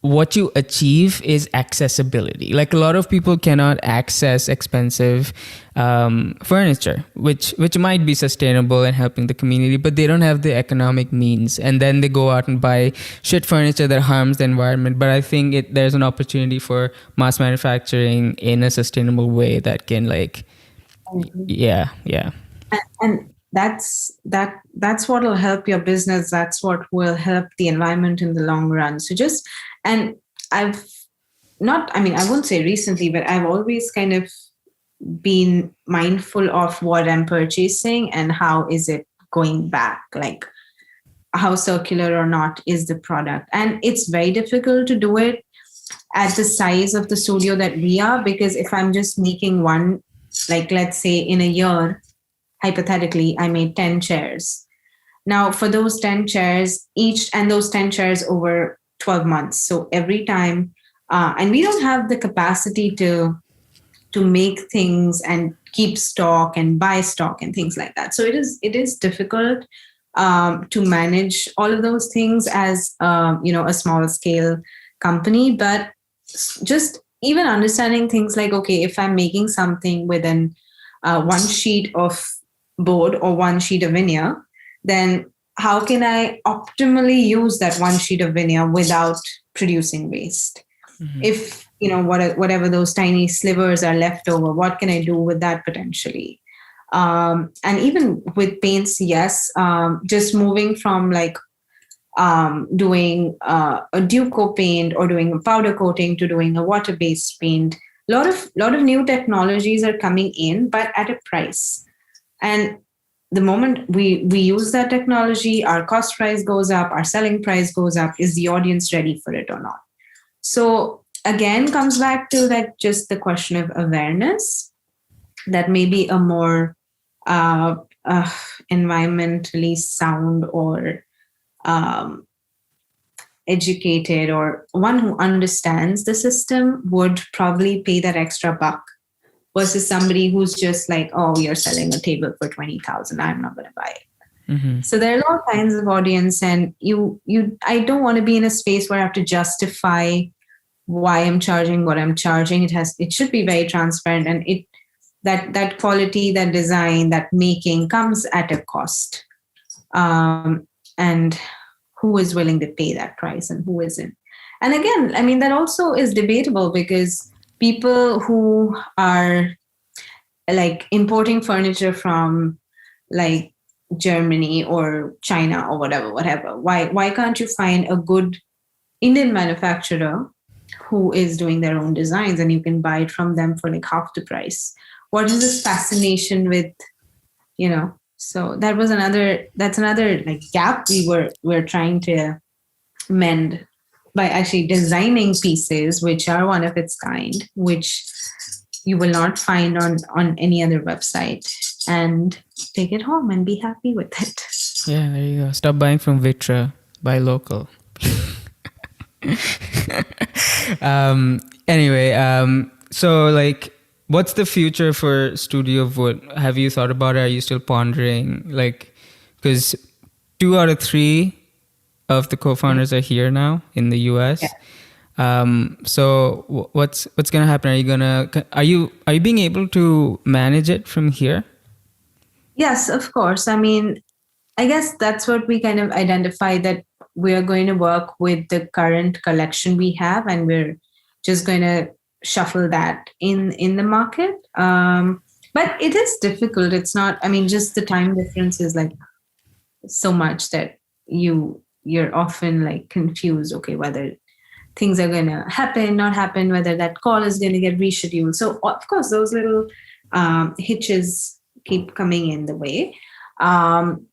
what you achieve is accessibility. Like a lot of people cannot access expensive furniture, which might be sustainable and helping the community, but they don't have the economic means, and then they go out and buy shit furniture that harms the environment. But I think there's an opportunity for mass manufacturing in a sustainable way that can like, yeah. And that's what will help your business. That's what will help the environment in the long run. So and I've not, I mean, I won't say recently, but I've always kind of been mindful of what I'm purchasing and how is it going back, like how circular or not is the product. And it's very difficult to do it at the size of the studio that we are, because if I'm just making one, like let's say in a year, hypothetically, I made 10 chairs. Now, for those 10 chairs, those 10 chairs over 12 months. So every time, and we don't have the capacity to make things and keep stock and buy stock and things like that. So it is difficult to manage all of those things as a smaller scale company. But just even understanding things like, okay, if I'm making something within one sheet of board or one sheet of veneer, then how can I optimally use that one sheet of veneer without producing waste? Mm-hmm. If whatever those tiny slivers are left over, what can I do with that potentially? And even with paints, yes, just moving from like doing a Duco paint or doing a powder coating to doing a water-based paint. A lot of new technologies are coming in, but at a price. And the moment we use that technology, our cost price goes up, our selling price goes up. Is the audience ready for it or not? So again, comes back to that, just the question of awareness, that maybe a more environmentally sound or educated or one who understands the system would probably pay that extra buck, versus somebody who's just like, oh, you're selling a table for 20,000, I'm not going to buy it. Mm-hmm. So there are all kinds of audience, and I don't want to be in a space where I have to justify why I'm charging what I'm charging. It should be very transparent, and that quality, that design, that making comes at a cost. And who is willing to pay that price and who isn't? And again, I mean, that also is debatable, because people who are like importing furniture from like Germany or China or whatever, why can't you find a good Indian manufacturer who is doing their own designs and you can buy it from them for like half the price? What is this fascination with, so that's another like gap we're trying to mend by actually designing pieces which are one of its kind, which you will not find on any other website, and take it home and be happy with it. Yeah, there you go. Stop buying from Vitra, buy local. Anyway, so like, what's the future for Studio Wood? Have you thought about it? Are you still pondering? Like, because 2 out of 3 of the co-founders are here now in the US. So what's gonna happen? Are you being able to manage it from here? Yes, of course. I mean, I guess that's what we kind of identify, that we are going to work with the current collection we have, and we're just going to shuffle that in the market. But it is difficult. It's not. I mean, just the time difference is like so much that you're often like confused. Okay, whether things are going to happen, not happen, whether that call is going to get rescheduled. So of course, those little hitches keep coming in the way. Um,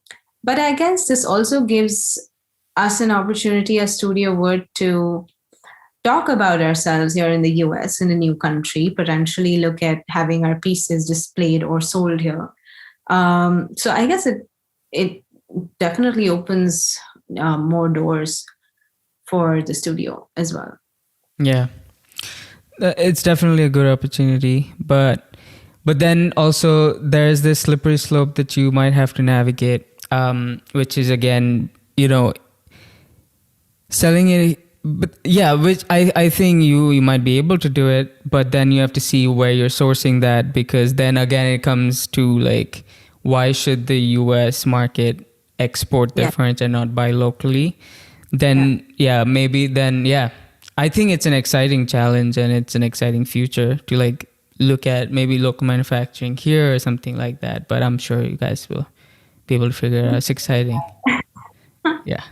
but I guess this also gives us an opportunity as Studio Wood to talk about ourselves here in the US, in a new country, potentially look at having our pieces displayed or sold here. So I guess it definitely opens more doors for the studio as well. Yeah, it's definitely a good opportunity, but then also there's this slippery slope that you might have to navigate, which is again, selling it. But yeah, which I think you might be able to do it, but then you have to see where you're sourcing that, because then again it comes to like, why should the US market export their Yeah. furniture and not buy locally? Then maybe then I think it's an exciting challenge, and it's an exciting future to like look at maybe local manufacturing here or something like that. But I'm sure you guys will be able to figure it out. It's exciting. Yeah.